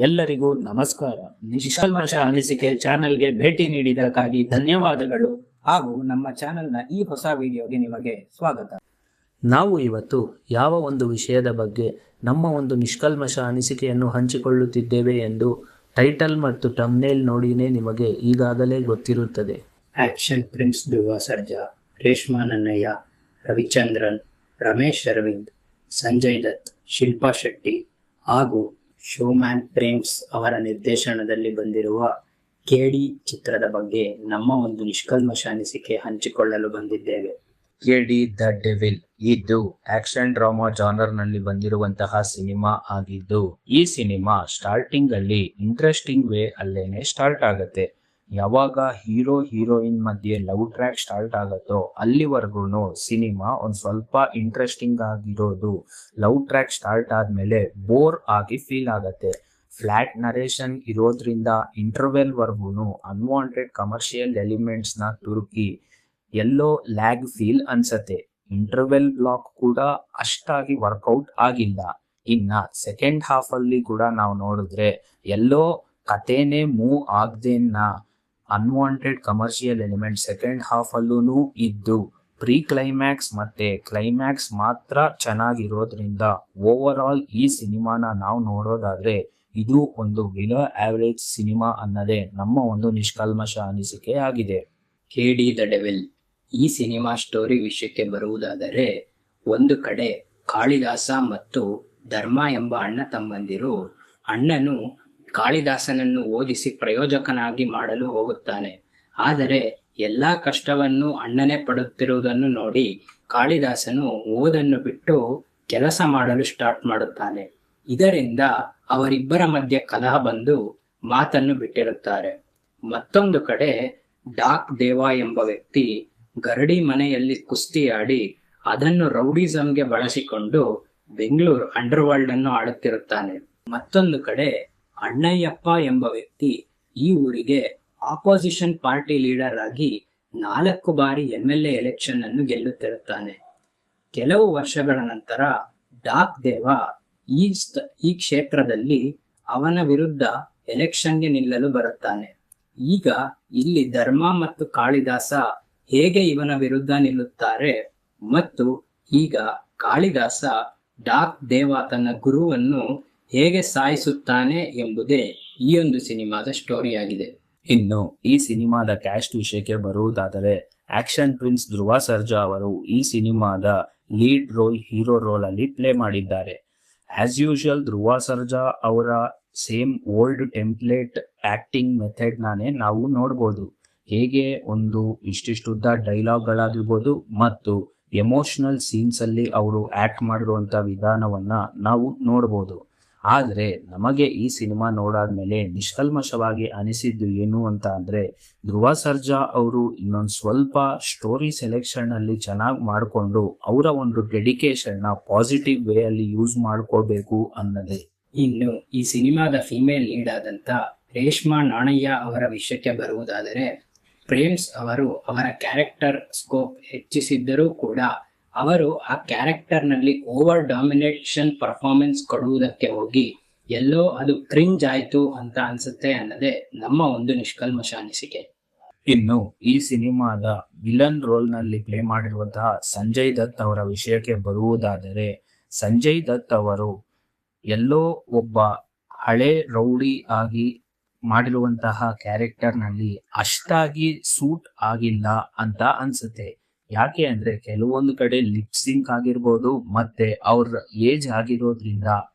ಎಲ್ಲರಿಗೂ ನಮಸ್ಕಾರ. ನಿಷ್ಕಲ್ಮಶ ಅನಿಸಿಕೆ ಚಾನೆಲ್ಗೆ ಭೇಟಿ ನೀಡಿದ್ದಕ್ಕಾಗಿ ಧನ್ಯವಾದಗಳು ಹಾಗೂ ನಮ್ಮ ಚಾನೆಲ್ನ ಈ ಹೊಸ ವಿಡಿಯೋಗೆ ನಿಮಗೆ ಸ್ವಾಗತ. ನಾವು ಇವತ್ತು ಯಾವ ಒಂದು ವಿಷಯದ ಬಗ್ಗೆ ನಮ್ಮ ಒಂದು ನಿಷ್ಕಲ್ಮಶ ಅನಿಸಿಕೆಯನ್ನು ಹಂಚಿಕೊಳ್ಳುತ್ತಿದ್ದೇವೆ ಎಂದು ಟೈಟಲ್ ಮತ್ತು ಥಂಬ್ನೇಲ್ ನೋಡಿನೇ ನಿಮಗೆ ಈಗಾಗಲೇ ಗೊತ್ತಿರುತ್ತದೆ. ಆಕ್ಷನ್ ಪ್ರಿನ್ಸ್ ಧ್ರುವ ಸರ್ಜಾ, ರೇಷ್ಮಾ ನನ್ನಯ್ಯ, ರವಿಚಂದ್ರನ್, ರಮೇಶ್ ಅರವಿಂದ್, ಸಂಜಯ್ ದತ್, ಶಿಲ್ಪಾ ಶೆಟ್ಟಿ ಹಾಗೂ ಶೋಮ್ಯಾನ್ ಪ್ರೇಮ್ಸ್ ಅವರ ನಿರ್ದೇಶನದಲ್ಲಿ ಬಂದಿರುವ ಕೇಡಿ ಚಿತ್ರದ ಬಗ್ಗೆ ನಮ್ಮ ಒಂದು ನಿಷ್ಕಲ್ಮಶ ಅನಿಸಿಕೆ ಹಂಚಿಕೊಳ್ಳಲು ಬಂದಿದ್ದೇವೆ. ಕೇಡಿ ದ ಡೆವಿಲ್ ಇದು ಆಕ್ಷನ್ ಡ್ರಾಮಾ ಜಾನರ್ ನಲ್ಲಿ ಬಂದಿರುವಂತಹ ಸಿನಿಮಾ ಆಗಿದ್ದು, ಈ ಸಿನಿಮಾ ಸ್ಟಾರ್ಟಿಂಗ್ ಅಲ್ಲಿ ಇಂಟ್ರೆಸ್ಟಿಂಗ್ ವೇ ಅಲ್ಲೇನೆ ಸ್ಟಾರ್ಟ್ ಆಗುತ್ತೆ. ಯಾವಾಗ ಹೀರೋ ಹೀರೋಯಿನ್ ಮಧ್ಯೆ ಲವ್ ಟ್ರ್ಯಾಕ್ ಸ್ಟಾರ್ಟ್ ಆಗತ್ತೋ ಅಲ್ಲಿವರೆಗೂ ಸಿನಿಮಾ ಒಂದ್ ಸ್ವಲ್ಪ ಇಂಟ್ರೆಸ್ಟಿಂಗ್ ಆಗಿರೋದು. ಲವ್ ಟ್ರ್ಯಾಕ್ ಸ್ಟಾರ್ಟ್ ಆದ್ಮೇಲೆ ಬೋರ್ ಆಗಿ ಫೀಲ್ ಆಗತ್ತೆ. ಫ್ಲಾಟ್ ನರೇಷನ್ ಇರೋದ್ರಿಂದ ಇಂಟರ್ವೆಲ್ ವರ್ಗೂನು ಅನ್ವಾಂಟೆಡ್ ಕಮರ್ಷಿಯಲ್ ಎಲಿಮೆಂಟ್ಸ್ ನ ತುರುಕಿ ಎಲ್ಲೋ ಲ್ಯಾಗ್ ಫೀಲ್ ಅನ್ಸತ್ತೆ. ಇಂಟರ್ವೆಲ್ ಬ್ಲಾಕ್ ಕೂಡ ಅಷ್ಟಾಗಿ ವರ್ಕೌಟ್ ಆಗಿಲ್ಲ. ಇನ್ನ ಸೆಕೆಂಡ್ ಹಾಫ್ ಅಲ್ಲಿ ಕೂಡ ನಾವು ನೋಡಿದ್ರೆ ಎಲ್ಲೋ ಕಥೆನೇ ಮೂವ್ ಆಗ್ದೇನ unwanted commercial element second half ಅಲ್ಲೂ ಇದ್ದು, ಪ್ರೀ ಕ್ಲೈಮ್ಯಾಕ್ಸ್ ಮತ್ತೆ ಕ್ಲೈಮ್ಯಾಕ್ಸ್ ಮಾತ್ರ ಚೆನ್ನಾಗಿರೋದ್ರಿಂದ ಓವರ್ ಆಲ್ ಈ ಸಿನಿಮಾನ ನಾವು ನೋಡೋದಾದ್ರೆ ಇದು ಒಂದು ಬಿಲೋ ಆವರೇಜ್ ಸಿನಿಮಾ ಅನ್ನೋದೇ ನಮ್ಮ ಒಂದು ನಿಷ್ಕಲ್ಮಶ ಅನಿಸಿಕೆ ಆಗಿದೆ. ಕೇಡಿ ದ ಡೆವಿಲ್ ಈ ಸಿನಿಮಾ ಸ್ಟೋರಿ ವಿಷಯಕ್ಕೆ ಬರುವುದಾದರೆ, ಒಂದು ಕಡೆ ಕಾಳಿದಾಸ ಮತ್ತು ಧರ್ಮ ಎಂಬ ಅಣ್ಣ ತಮ್ಮಂದಿರು. ಅಣ್ಣನು ಕಾಳಿದಾಸನನ್ನು ಓದಿಸಿ ಪ್ರಯೋಜಕನಾಗಿ ಮಾಡಲು ಹೋಗುತ್ತಾನೆ. ಆದರೆ ಎಲ್ಲಾ ಕಷ್ಟವನ್ನು ಅಣ್ಣನೇ ಪಡುತ್ತಿರುವುದನ್ನು ನೋಡಿ ಕಾಳಿದಾಸನು ಓದನ್ನು ಬಿಟ್ಟು ಕೆಲಸ ಮಾಡಲು ಸ್ಟಾರ್ಟ್ ಮಾಡುತ್ತಾನೆ. ಇದರಿಂದ ಅವರಿಬ್ಬರ ಮಧ್ಯೆ ಕಲಹ ಬಂದು ಮಾತನ್ನು ಬಿಟ್ಟಿರುತ್ತಾರೆ. ಮತ್ತೊಂದು ಕಡೆ ಡಾಕ್ ದೇವ ಎಂಬ ವ್ಯಕ್ತಿ ಗರಡಿ ಮನೆಯಲ್ಲಿ ಕುಸ್ತಿಯಾಡಿ ಅದನ್ನು ರೌಡಿಸಂಗೆ ಬಳಸಿಕೊಂಡು ಬೆಂಗಳೂರು ಅಂಡರ್ ವರ್ಲ್ಡ್ ಅನ್ನು ಆಡುತ್ತಿರುತ್ತಾನೆ. ಮತ್ತೊಂದು ಕಡೆ ಅಣ್ಣಯ್ಯಪ್ಪ ಎಂಬ ವ್ಯಕ್ತಿ ಈ ಊರಿಗೆ ಆಪೋಸಿಷನ್ ಪಾರ್ಟಿ ಲೀಡರ್ ಆಗಿ 4 ಬಾರಿ MLA ಎಲೆಕ್ಷನ್ ಅನ್ನು ಗೆಲ್ಲುತ್ತಿರುತ್ತಾನೆ. ಕೆಲವು ವರ್ಷಗಳ ನಂತರ ಡಾಕ್ ದೇವ ಈ ಕ್ಷೇತ್ರದಲ್ಲಿ ಅವನ ವಿರುದ್ಧ ಎಲೆಕ್ಷನ್ಗೆ ನಿಲ್ಲಲು ಬರುತ್ತಾನೆ. ಈಗ ಇಲ್ಲಿ ಧರ್ಮ ಮತ್ತು ಕಾಳಿದಾಸ ಹೇಗೆ ಇವನ ವಿರುದ್ಧ ನಿಲ್ಲುತ್ತಾರೆ ಮತ್ತು ಈಗ ಕಾಳಿದಾಸ ಡಾಕ್ ದೇವ ತನ್ನ ಗುರುವನ್ನು ಹೇಗೆ ಸಾಯಿಸುತ್ತಾನೆ ಎಂಬುದೇ ಈ ಒಂದು ಸಿನಿಮಾದ ಸ್ಟೋರಿಯಾಗಿದೆ. ಇನ್ನು ಈ ಸಿನಿಮಾದ ಕ್ಯಾಸ್ಟ್ ವಿಷಯಕ್ಕೆ ಬರುವುದಾದರೆ, ಆಕ್ಷನ್ ಪ್ರಿನ್ಸ್ ಧ್ರುವ ಸರ್ಜಾ ಅವರು ಈ ಸಿನಿಮಾದ ಲೀಡ್ ರೋಲ್ ಹೀರೋ ರೋಲ್ ಅಲ್ಲಿ ಪ್ಲೇ ಮಾಡಿದ್ದಾರೆ. ಆಸ್ ಯೂಶುವಲ್ ಧ್ರುವ ಸರ್ಜಾ ಅವರ same old template acting method ನಾನೇ ನಾವು ನೋಡ್ಬೋದು. ಹೇಗೆ ಒಂದು ಇಷ್ಟಿಷ್ಟುದ್ದ ಡೈಲಾಗ್ ಗಳಾಗಿರ್ಬೋದು ಮತ್ತು ಎಮೋಷನಲ್ ಸೀನ್ಸ್ ಅಲ್ಲಿ ಅವರು ಆಕ್ಟ್ ಮಾಡಿರುವಂತ ವಿಧಾನವನ್ನ ನಾವು ನೋಡ್ಬೋದು. ಆದ್ರೆ ನಮಗೆ ಈ ಸಿನಿಮಾ ನೋಡಾದ್ಮೇಲೆ ನಿಷ್ಕಲ್ಮಶವಾಗಿ ಅನಿಸಿದ್ದು ಏನು ಅಂತ ಅಂದ್ರೆ, ಧ್ರುವ ಸರ್ಜಾ ಅವರು ಇನ್ನೊಂದು ಸ್ವಲ್ಪ ಸ್ಟೋರಿ ಸೆಲೆಕ್ಷನ್ ಅಲ್ಲಿ ಚೆನ್ನಾಗಿ ಮಾಡಿಕೊಂಡು ಅವರ ಒಂದು ಡೆಡಿಕೇಶನ್ ನ ಪಾಸಿಟಿವ್ ವೇ ಅಲ್ಲಿ ಯೂಸ್ ಮಾಡ್ಕೋಬೇಕು ಅನ್ನೋದೇ. ಇನ್ನು ಈ ಸಿನಿಮಾದ ಫಿಮೇಲ್ ಲೀಡ್ ಆದಂತ ರೇಷ್ಮಾ ನನ್ನಯ್ಯ ಅವರ ವಿಷಯಕ್ಕೆ ಬರುವುದಾದರೆ, ಪ್ರೇಮ್ಸ್ ಅವರು ಅವರ ಕ್ಯಾರೆಕ್ಟರ್ ಸ್ಕೋಪ್ ಹೆಚ್ಚಿಸಿದ್ದರೂ ಕೂಡ ಅವರು ಆ ಕ್ಯಾರೆಕ್ಟರ್ ನಲ್ಲಿ ಓವರ್ ಡಾಮಿನೇಷನ್ ಪರ್ಫಾರ್ಮೆನ್ಸ್ ಕೊಡುವುದಕ್ಕೆ ಹೋಗಿ ಎಲ್ಲೋ ಅದು ಕ್ರಿಂಜ್ ಆಯ್ತು ಅಂತ ಅನ್ಸುತ್ತೆ ಅನ್ನೋದೇ ನಮ್ಮ ಒಂದು ನಿಷ್ಕಲ್ಮಶ ಅನಿಸಿಕೆ. ಇನ್ನು ಈ ಸಿನಿಮಾದ ವಿಲನ್ ರೋಲ್ ನಲ್ಲಿ ಪ್ಲೇ ಮಾಡಿರುವಂತಹ ಸಂಜಯ್ ದತ್ ಅವರ ವಿಷಯಕ್ಕೆ ಬರುವುದಾದರೆ, ಸಂಜಯ್ ದತ್ ಅವರು ಎಲ್ಲೋ ಒಬ್ಬ ಹಳೆ ರೌಡಿ ಆಗಿ ಮಾಡಿರುವಂತಹ ಕ್ಯಾರೆಕ್ಟರ್ ನಲ್ಲಿ ಅಷ್ಟಾಗಿ ಸೂಟ್ ಆಗಿಲ್ಲ ಅಂತ ಅನ್ಸುತ್ತೆ. ಯಾಕೆ ಅಂದ್ರೆ ಕೆಲವೊಂದು ಕಡೆ ಲಿಪ್ಸಿಂಕ್ ಆಗಿರ್ಬೋದು ಮತ್ತೆ ಅವ್ರ ಏಜ್ ಆಗಿರೋದ್ರಿಂದ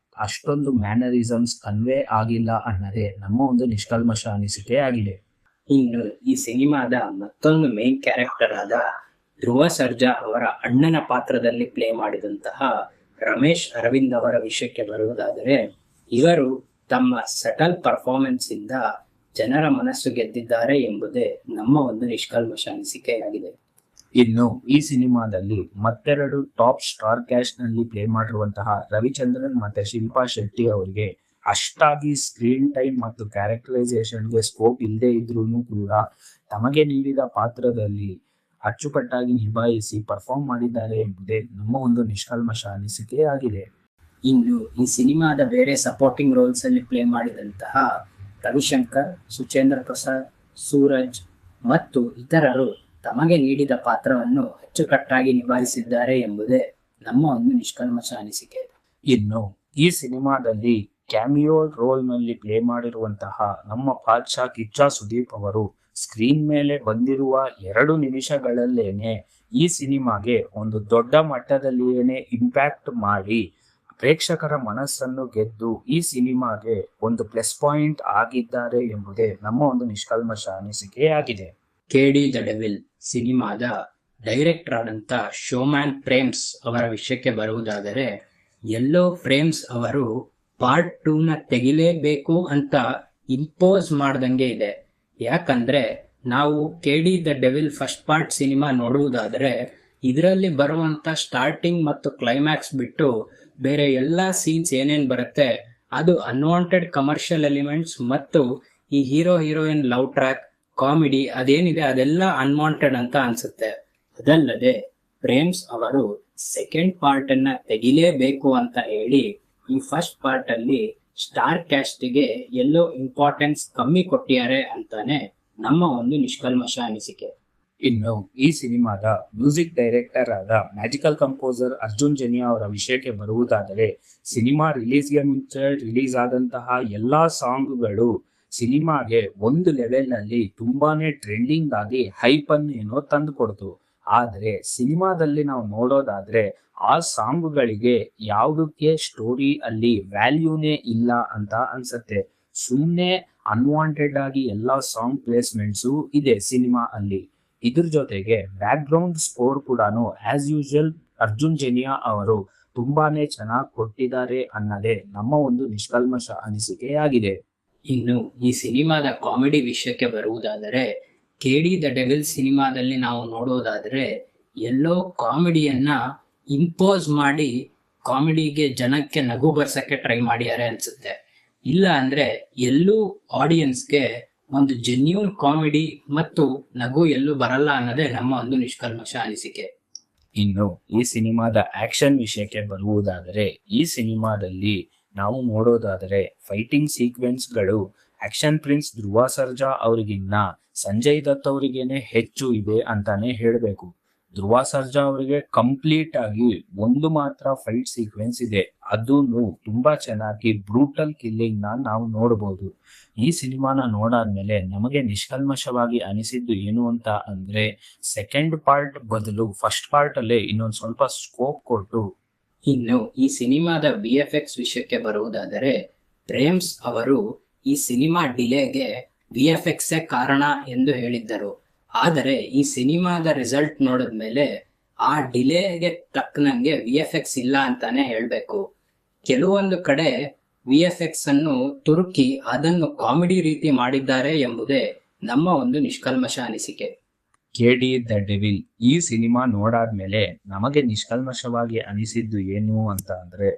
ಅಷ್ಟೊಂದು ಮ್ಯಾನರಿಸಮ್ಸ್ ಕನ್ವೆ ಆಗಿಲ್ಲ ಅನ್ನೋದೇ ನಮ್ಮ ಒಂದು ನಿಷ್ಕಲ್ಮಶ ಅನಿಸಿಕೆ ಆಗಿದೆ. ಇನ್ನು ಈ ಸಿನಿಮಾದ ಮತ್ತೊಂದು ಮೇನ್ ಕ್ಯಾರೆಕ್ಟರ್ ಆದ ಧ್ರುವ ಸರ್ಜಾ ಅವರ ಅಣ್ಣನ ಪಾತ್ರದಲ್ಲಿ ಪ್ಲೇ ಮಾಡಿದಂತಹ ರಮೇಶ್ ಅರವಿಂದ್ ಅವರ ವಿಷಯಕ್ಕೆ ಬರುವುದಾದರೆ, ಇವರು ತಮ್ಮ ಸಟಲ್ ಪರ್ಫಾರ್ಮೆನ್ಸ್ ಇಂದ ಜನರ ಮನಸ್ಸು ಗೆದ್ದಿದ್ದಾರೆ ಎಂಬುದೇ ನಮ್ಮ ಒಂದು ನಿಷ್ಕಲ್ಮಶ ಅನಿಸಿಕೆಯಾಗಿದೆ. ಇನ್ನು ಈ ಸಿನಿಮಾದಲ್ಲಿ ಮತ್ತೆರಡು ಟಾಪ್ ಸ್ಟಾರ್ ಕ್ಯಾಸ್ಟ್ ನಲ್ಲಿ ಪ್ಲೇ ಮಾಡಿರುವಂತಹ ರವಿಚಂದ್ರನ್ ಮತ್ತೆ ಶಿಲ್ಪಾ ಶೆಟ್ಟಿ ಅವರಿಗೆ ಅಷ್ಟಾಗಿ ಸ್ಕ್ರೀನ್ ಟೈಮ್ ಮತ್ತು ಕ್ಯಾರೆಕ್ಟರೈಸೇಷನ್ಗೆ ಸ್ಕೋಪ್ ಇಲ್ಲದೆ ಇದ್ರೂ ಕೂಡ ತಮಗೆ ನೀಡಿದ ಪಾತ್ರದಲ್ಲಿ ಅಚ್ಚುಕಟ್ಟಾಗಿ ನಿಭಾಯಿಸಿ ಪರ್ಫಾರ್ಮ್ ಮಾಡಿದ್ದಾರೆ ಎಂಬುದೇ ನಮ್ಮ ಒಂದು ನಿಷ್ಕಲ್ಮಶ ಅನಿಸಿಕೆ ಆಗಿದೆ. ಇನ್ನು ಈ ಸಿನಿಮಾದ ಬೇರೆ ಸಪೋರ್ಟಿಂಗ್ ರೋಲ್ಸ್ ಅಲ್ಲಿ ಪ್ಲೇ ಮಾಡಿದಂತಹ ರವಿಶಂಕರ್, ಸುಚೇಂದ್ರ ಪ್ರಸಾದ್, ಸೂರಜ್ ಮತ್ತು ಇತರರು ತಮಗೆ ನೀಡಿದ ಪಾತ್ರವನ್ನು ಅಚ್ಚುಕಟ್ಟಾಗಿ ನಿಭಾಯಿಸಿದ್ದಾರೆ ಎಂಬುದೇ ನಮ್ಮ ಒಂದು ನಿಷ್ಕಲ್ಮಶ ಅನಿಸಿಕೆ. ಇನ್ನು ಈ ಸಿನಿಮಾದಲ್ಲಿ ಕ್ಯಾಮಿಯೋ ರೋಲ್ ನಲ್ಲಿ ಪ್ಲೇ ಮಾಡಿರುವಂತಹ ನಮ್ಮ ಬಾದ್ಶಾ ಕಿಚ್ಚ ಸುದೀಪ್ ಅವರು ಸ್ಕ್ರೀನ್ ಮೇಲೆ ಬಂದಿರುವ 2 ನಿಮಿಷಗಳಲ್ಲೇನೆ ಈ ಸಿನಿಮಾಗೆ ಒಂದು ದೊಡ್ಡ ಮಟ್ಟದಲ್ಲಿಯೇನೆ ಇಂಪ್ಯಾಕ್ಟ್ ಮಾಡಿ ಪ್ರೇಕ್ಷಕರ ಮನಸ್ಸನ್ನು ಗೆದ್ದು ಈ ಸಿನಿಮಾಗೆ ಒಂದು ಪ್ಲಸ್ ಪಾಯಿಂಟ್ ಆಗಿದ್ದಾರೆ ಎಂಬುದೇ ನಮ್ಮ ಒಂದು ನಿಷ್ಕಲ್ಮಶ ಅನಿಸಿಕೆಯಾಗಿದೆ. ಕೆಡಿ ದ ಡೆವಿಲ್ ಸಿನಿಮಾದ ಡೈರೆಕ್ಟರ್ ಆದಂತ ಶೋಮ್ಯಾನ್ ಪ್ರೇಮ್ಸ್ ಅವರ ವಿಷಯಕ್ಕೆ ಬರುವುದಾದರೆ, ಎಲ್ಲೋ ಪ್ರೇಮ್ಸ್ ಅವರು ಪಾರ್ಟ್ 2ನ ತೆಗಿಲೇಬೇಕು ಅಂತ ಇಂಪೋಸ್ ಮಾಡ್ದಂಗೆ ಇದೆ. ಯಾಕಂದ್ರೆ ನಾವು KD the devil first part ಸಿನಿಮಾ ನೋಡುವುದಾದರೆ ಇದರಲ್ಲಿ ಬರುವಂತ ಸ್ಟಾರ್ಟಿಂಗ್ ಮತ್ತು ಕ್ಲೈಮ್ಯಾಕ್ಸ್ ಬಿಟ್ಟು ಬೇರೆ ಎಲ್ಲಾ ಸೀನ್ಸ್ ಏನೇನ್ ಬರುತ್ತೆ ಅದು ಅನ್ವಾಂಟೆಡ್ ಕಮರ್ಷಿಯಲ್ ಎಲಿಮೆಂಟ್ಸ್ ಮತ್ತು ಈ hero heroine love track, comedy ಅದೇನಿದೆ ಅದೆಲ್ಲ ಅನ್ವಾಂಟೆಡ್ ಅಂತ ಅನ್ಸುತ್ತೆ. ಅದಲ್ಲದೆ ಪ್ರೇಮ್ಸ್ ಅವರು ಸೆಕೆಂಡ್ ಪಾರ್ಟ್ ಅನ್ನ ತೆಗಿಲೇಬೇಕು ಅಂತ ಹೇಳಿ ಈ ಫಸ್ಟ್ ಪಾರ್ಟ್ ಅಲ್ಲಿ ಸ್ಟಾರ್ ಕ್ಯಾಸ್ಟ್ಗೆ ಎಲ್ಲೋ ಇಂಪಾರ್ಟೆನ್ಸ್ ಕಮ್ಮಿ ಕೊಟ್ಟಿದ್ದಾರೆ ಅಂತಾನೆ ನಮ್ಮ ಒಂದು ನಿಷ್ಕಲ್ಮಶ ಅನಿಸಿಕೆ. ಇನ್ನು ಈ ಸಿನಿಮಾದ ಮ್ಯೂಸಿಕ್ ಡೈರೆಕ್ಟರ್ ಆದ ಮ್ಯಾಜಿಕಲ್ ಕಂಪೋಸರ್ ಅರ್ಜುನ್ ಜನ್ಯ ಅವರ ವಿಷಯಕ್ಕೆ ಬರುವುದಾದರೆ, ಸಿನಿಮಾ ರಿಲೀಸ್ಗೆ ಮುಂಚೆ ರಿಲೀಸ್ ಆದಂತಹ ಎಲ್ಲಾ ಸಾಂಗ್ಗಳು ಸಿನಿಮಾಗೆ ಒಂದು ಲೆವೆಲ್ ನಲ್ಲಿ ತುಂಬಾನೇ ಟ್ರೆಂಡಿಂಗ್ ಆಗಿ ಹೈಪ್ ಅನ್ನು ಏನೋ ತಂದು ಕೊಡ್ತು. ಆದ್ರೆ ಸಿನಿಮಾದಲ್ಲಿ ನಾವು ನೋಡೋದಾದ್ರೆ ಆ ಸಾಂಗ್ಗಳಿಗೆ ಯಾವುದಕ್ಕೆ ಸ್ಟೋರಿ ಅಲ್ಲಿ ವ್ಯಾಲ್ಯೂನೇ ಇಲ್ಲ ಅಂತ ಅನ್ಸತ್ತೆ. ಸುಮ್ಮನೆ ಅನ್ವಾಂಟೆಡ್ ಆಗಿ ಎಲ್ಲಾ ಸಾಂಗ್ ಪ್ಲೇಸ್ಮೆಂಟ್ಸು ಇದೆ ಸಿನಿಮಾ ಅಲ್ಲಿ. ಇದ್ರ ಜೊತೆಗೆ ಬ್ಯಾಕ್ ಗ್ರೌಂಡ್ ಸ್ಕೋರ್ ಕೂಡ ಆಸ್ ಯೂಶುವಲ್ ಅರ್ಜುನ್ ಜನ್ಯ ಅವರು ತುಂಬಾನೇ ಚೆನ್ನಾಗಿ ಕೊಟ್ಟಿದ್ದಾರೆ ಅನ್ನೋದೇ ನಮ್ಮ ಒಂದು ನಿಷ್ಕಲ್ಮಶ ಅನಿಸಿಕೆಯಾಗಿದೆ. ಇನ್ನು ಈ ಸಿನಿಮಾದ ಕಾಮಿಡಿ ವಿಷಯಕ್ಕೆ ಬರುವುದಾದರೆ, ಕೆಡಿ ದ ಡೆವಿಲ್ ಸಿನಿಮಾದಲ್ಲಿ ನಾವು ನೋಡೋದಾದ್ರೆ ಎಲ್ಲೋ ಕಾಮಿಡಿಯನ್ನ ಇಂಪೋಸ್ ಮಾಡಿ ಕಾಮಿಡಿಗೆ ಜನಕ್ಕೆ ನಗು ಬರ್ಸಕ್ಕೆ ಟ್ರೈ ಮಾಡಿದ್ದಾರೆ ಅನ್ಸುತ್ತೆ. ಇಲ್ಲ ಅಂದ್ರೆ ಎಲ್ಲೂ ಆಡಿಯನ್ಸ್ಗೆ ಒಂದು ಜೆನ್ಯೂನ್ ಕಾಮಿಡಿ ಮತ್ತು ನಗು ಎಲ್ಲೂ ಬರಲ್ಲ ಅನ್ನೋದೇ ನಮ್ಮ ಒಂದು ನಿಷ್ಕಲ್ಮಶ ಅನಿಸಿಕೆ. ಇನ್ನು ಈ ಸಿನಿಮಾದ ಆಕ್ಷನ್ ವಿಷಯಕ್ಕೆ ಬರುವುದಾದರೆ, ಈ ಸಿನಿಮಾದಲ್ಲಿ ನಾವು ನೋಡೋದಾದರೆ fighting ಸೀಕ್ವೆನ್ಸ್ಗಳು action prince Dhruva Sarja ಅವರಿಗಿನ್ನ Sanjay Dutt ಅವರಿಗೇನೆ ಹೆಚ್ಚು ಇದೆ ಅಂತಾನೆ ಹೇಳಬೇಕು. ಧ್ರುವ ಸರ್ಜಾ ಅವರಿಗೆ ಕಂಪ್ಲೀಟ್ ಆಗಿ ಒಂದು ಮಾತ್ರ ಫೈಟ್ ಸೀಕ್ವೆನ್ಸ್ ಇದೆ, ಅದು ತುಂಬಾ ಚೆನ್ನಾಗಿ ಬ್ರೂಟಲ್ ಕಿಲ್ಲಿಂಗ್ ನಾವು ನೋಡಬಹುದು. ಈ ಸಿನಿಮಾನ ನೋಡಾದ್ಮೇಲೆ ನಮಗೆ ನಿಷ್ಕಲ್ಮಶವಾಗಿ ಅನಿಸಿದ್ದು ಏನು ಅಂತ ಅಂದ್ರೆ, ಸೆಕೆಂಡ್ ಪಾರ್ಟ್ ಬದಲು ಫಸ್ಟ್ ಪಾರ್ಟ್ ಅಲ್ಲೇ ಇನ್ನೊಂದು ಸ್ವಲ್ಪ ಸ್ಕೋಪ್ ಕೊಟ್ಟು. ಇನ್ನು ಈ ಸಿನಿಮಾದ VFX ವಿಷಯಕ್ಕೆ ಬರುವುದಾದರೆ, ಪ್ರೇಮ್ಸ್ ಅವರು ಈ ಸಿನಿಮಾ ಡಿಲೇಗೆ VFX ಕಾರಣ ಎಂದು ಹೇಳಿದ್ದರು. ಆದರೆ ಈ ಸಿನಿಮಾದ ರಿಸಲ್ಟ್ ನೋಡಿದ್ಮೇಲೆ ಆ ಡಿಲೇಗೆ ತಕ್ಕನಂಗೆ VFX ಇಲ್ಲ ಅಂತಾನೆ ಹೇಳ್ಬೇಕು. ಕೆಲವೊಂದು ಕಡೆ VFX ಅನ್ನು ತುರುಕಿ ಅದನ್ನು ಕಾಮಿಡಿ ರೀತಿ ಮಾಡಿದ್ದಾರೆ ಎಂಬುದೇ ನಮ್ಮ ಒಂದು ನಿಷ್ಕಲ್ಮಶ ಅನಿಸಿಕೆ. ಕೆಡಿ ದ ಡೆವಿಲ್ ಈ ಸಿನಿಮಾ ನೋಡಾದ್ಮೇಲೆ ನಮಗೆ ನಿಷ್ಕಲ್ಮಶವಾಗಿ ಅನಿಸಿದ್ದು ಏನು ಅಂತ ಅಂದ್ರೆ,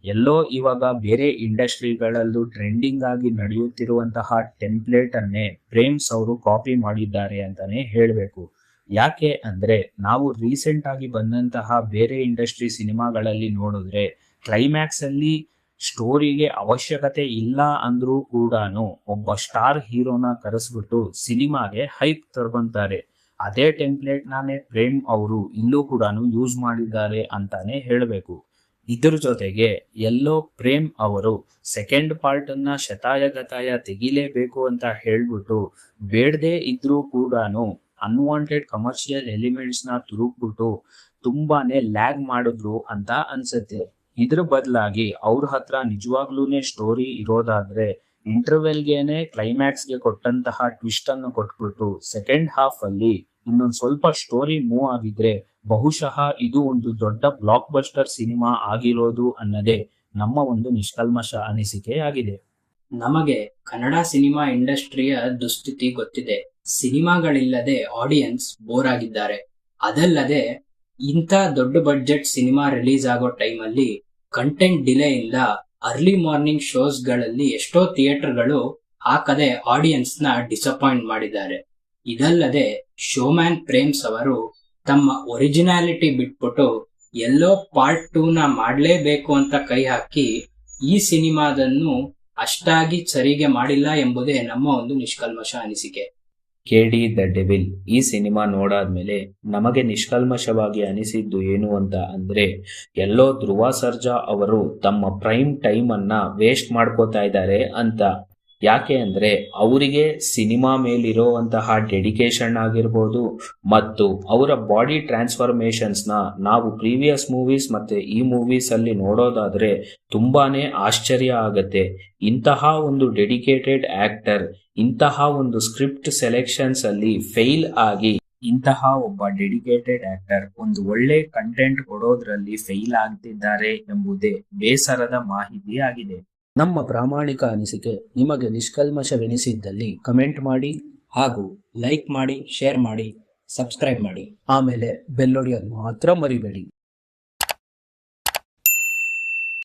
ಎಲ್ಲೋ ಇವಾಗ ಬೇರೆ ಇಂಡಸ್ಟ್ರಿಗಳಲ್ಲೂ ಟ್ರೆಂಡಿಂಗ್ ಆಗಿ ನಡೆಯುತ್ತಿರುವಂತಹ ಟೆಂಪ್ಲೇಟ್ ಅನ್ನೇ ಪ್ರೇಮ್ಸ್ ಅವರು ಕಾಪಿ ಮಾಡಿದ್ದಾರೆ ಅಂತಾನೆ ಹೇಳಬೇಕು. ಯಾಕೆ ಅಂದ್ರೆ, ನಾವು ರೀಸೆಂಟ್ ಆಗಿ ಬಂದಂತಹ ಬೇರೆ ಇಂಡಸ್ಟ್ರಿ ಸಿನಿಮಾಗಳಲ್ಲಿ ನೋಡಿದ್ರೆ ಕ್ಲೈಮ್ಯಾಕ್ಸ್ ಅಲ್ಲಿ ಸ್ಟೋರಿಗೆ ಅವಶ್ಯಕತೆ ಇಲ್ಲ ಅಂದ್ರೂ ಕೂಡ ಒಬ್ಬ ಸ್ಟಾರ್ ಹೀರೋನ ಕರೆಸ್ಬಿಟ್ಟು ಸಿನಿಮಾಗೆ ಹೈಪ್ ತರ್ಕೊಂತಾರೆ. ಅದೇ ಟೆಂಪ್ಲೇಟ್ ನಾನೇ ಪ್ರೇಮ್ ಅವರು ಇಲ್ಲೂ ಕೂಡ ಯೂಸ್ ಮಾಡಿದ್ದಾರೆ ಅಂತಾನೆ ಹೇಳಬೇಕು. ಇದ್ರ ಜೊತೆಗೆ ಎಲ್ಲೋ ಪ್ರೇಮ್ ಅವರು ಸೆಕೆಂಡ್ ಪಾರ್ಟ್ ಅನ್ನ ಶತಾಯಗತಾಯ ತೆಗಿಲೇಬೇಕು ಅಂತ ಹೇಳ್ಬಿಟ್ಟು ಬೇಡದೇ ಇದ್ರೂ ಕೂಡ ಅನ್ವಾಂಟೆಡ್ ಕಮರ್ಷಿಯಲ್ ಎಲಿಮೆಂಟ್ಸ್ ನ ತುರುಕ್ಬಿಟ್ಟು ತುಂಬಾನೇ ಲ್ಯಾಗ್ ಮಾಡಿದ್ರು ಅಂತ ಅನ್ಸುತ್ತೆ. ಇದ್ರ ಬದಲಾಗಿ ಅವ್ರ ಹತ್ರ ನಿಜವಾಗ್ಲೂನೇ ಸ್ಟೋರಿ ಇರೋದಾದ್ರೆ ಇಂಟರ್ವೆಲ್ಗೆನೆ ಕ್ಲೈಮ್ಯಾಕ್ಸ್ಗೆ ಕೊಟ್ಟಂತಹ ಟ್ವಿಸ್ಟ್ ಅನ್ನು ಕೊಟ್ಬಿಟ್ಟು ಸೆಕೆಂಡ್ ಹಾಫ್ ಅಲ್ಲಿ ಇನ್ನೊಂದು ಸ್ವಲ್ಪ ಸ್ಟೋರಿ ಮೂವ್ ಆಗಿದ್ರೆ ಬಹುಶಃ ಇದು ಒಂದು ದೊಡ್ಡ ಬ್ಲಾಕ್ ಬಸ್ಟರ್ ಸಿನಿಮಾ ಆಗಿರೋದು ಅನ್ನೋದೇ ನಮ್ಮ ಒಂದು ನಿಷ್ಕಲ್ಮಶ ಅನಿಸಿಕೆಯಾಗಿದೆ. ನಮಗೆ ಕನ್ನಡ ಸಿನಿಮಾ ಇಂಡಸ್ಟ್ರಿಯ ದುಸ್ಥಿತಿ ಗೊತ್ತಿದೆ. ಸಿನಿಮಾಗಳಿಲ್ಲದೆ ಆಡಿಯನ್ಸ್ ಬೋರ್ ಆಗಿದ್ದಾರೆ. ಅದಲ್ಲದೆ ಇಂಥ ದೊಡ್ಡ ಬಡ್ಜೆಟ್ ಸಿನಿಮಾ ರಿಲೀಸ್ ಆಗೋ ಟೈಮಲ್ಲಿ ಕಂಟೆಂಟ್ ಡಿಲೇ ಇಂದ ಅರ್ಲಿ ಮಾರ್ನಿಂಗ್ ಶೋಸ್ ಗಳಲ್ಲಿ ಎಷ್ಟೋ ಥಿಯೇಟರ್ಗಳು ಹಾಕದೆ ಆಡಿಯನ್ಸ್ ನ ಡಿಸಪಾಯಿಂಟ್ ಮಾಡಿದ್ದಾರೆ. ಇದಲ್ಲದೆ ಶೋಮ್ಯಾನ್ ಪ್ರೇಮ್ಸ್ ಅವರು ತಮ್ಮ ಒರಿಜಿನಾಲಿಟಿ ಬಿಟ್ಬಿಟ್ಟು ಎಲ್ಲೋ ಪಾರ್ಟ್ 2ನ ಮಾಡಲೇಬೇಕು ಅಂತ ಕೈ ಹಾಕಿ ಈ ಸಿನಿಮಾದನ್ನು ಅಷ್ಟಾಗಿ ಸರಿಗೆ ಮಾಡಿಲ್ಲ ಎಂಬುದೇ ನಮ್ಮ ಒಂದು ನಿಷ್ಕಲ್ಮಶ ಅನಿಸಿಕೆ. KD ದ ಡೆವಿಲ್ ಈ ಸಿನಿಮಾ ನೋಡಾದ್ಮೇಲೆ ನಮಗೆ ನಿಷ್ಕಲ್ಮಶವಾಗಿ ಅನಿಸಿದ್ದು ಏನು ಅಂತ ಅಂದ್ರೆ, ಎಲ್ಲೋ ಧ್ರುವ ಸರ್ಜಾ ಅವರು ತಮ್ಮ ಪ್ರೈಮ್ ಟೈಮ್ ಅನ್ನ ವೇಸ್ಟ್ ಮಾಡ್ಕೋತಾ ಇದ್ದಾರೆ ಅಂತ. ಯಾಕೆ ಅಂದ್ರೆ ಅವರಿಗೆ ಸಿನಿಮಾ ಮೇಲಿರುವಂತಹ ಡೆಡಿಕೇಶನ್ ಆಗಿರ್ಬೋದು ಮತ್ತು ಅವರ ಬಾಡಿ ಟ್ರಾನ್ಸ್ಫಾರ್ಮೇಶನ್ಸ್ ನ ನಾವು ಪ್ರೀವಿಯಸ್ ಮೂವೀಸ್ ಮತ್ತೆ ಈ ಮೂವೀಸ್ ಅಲ್ಲಿ ನೋಡೋದಾದ್ರೆ ತುಂಬಾನೇ ಆಶ್ಚರ್ಯ ಆಗತ್ತೆ. ಇಂತಹ ಒಂದು ಡೆಡಿಕೇಟೆಡ್ ಆಕ್ಟರ್ ಇಂತಹ ಒಂದು ಸ್ಕ್ರಿಪ್ಟ್ ಸೆಲೆಕ್ಷನ್ಸ್ ಅಲ್ಲಿ ಫೇಲ್ ಆಗಿ, ಇಂತಹ ಒಬ್ಬ ಡೆಡಿಕೇಟೆಡ್ ಆಕ್ಟರ್ ಒಂದು ಒಳ್ಳೆ ಕಂಟೆಂಟ್ ಕೊಡೋದ್ರಲ್ಲಿ ಫೇಲ್ ಆಗ್ತಿದ್ದಾರೆ ಎಂಬುದೇ ಬೇಸರದ ಮಾಹಿತಿ ಆಗಿದೆ. ನಮ್ಮ ಪ್ರಾಮಾಣಿಕ ಅನಿಸಿಕೆ ನಿಮಗೆ ನಿಷ್ಕಲ್ಮಶವೆನಿಸಿದ್ದಲ್ಲಿ ಕಮೆಂಟ್ ಮಾಡಿ ಹಾಗೂ ಲೈಕ್ ಮಾಡಿ, ಶೇರ್ ಮಾಡಿ, ಸಬ್ಸ್ಕ್ರೈಬ್ ಮಾಡಿ. ಆಮೇಲೆ ಬೆಲ್ ಹೊಡೆಯೋದು ಮಾತ್ರ ಮರಿಬೇಡಿ.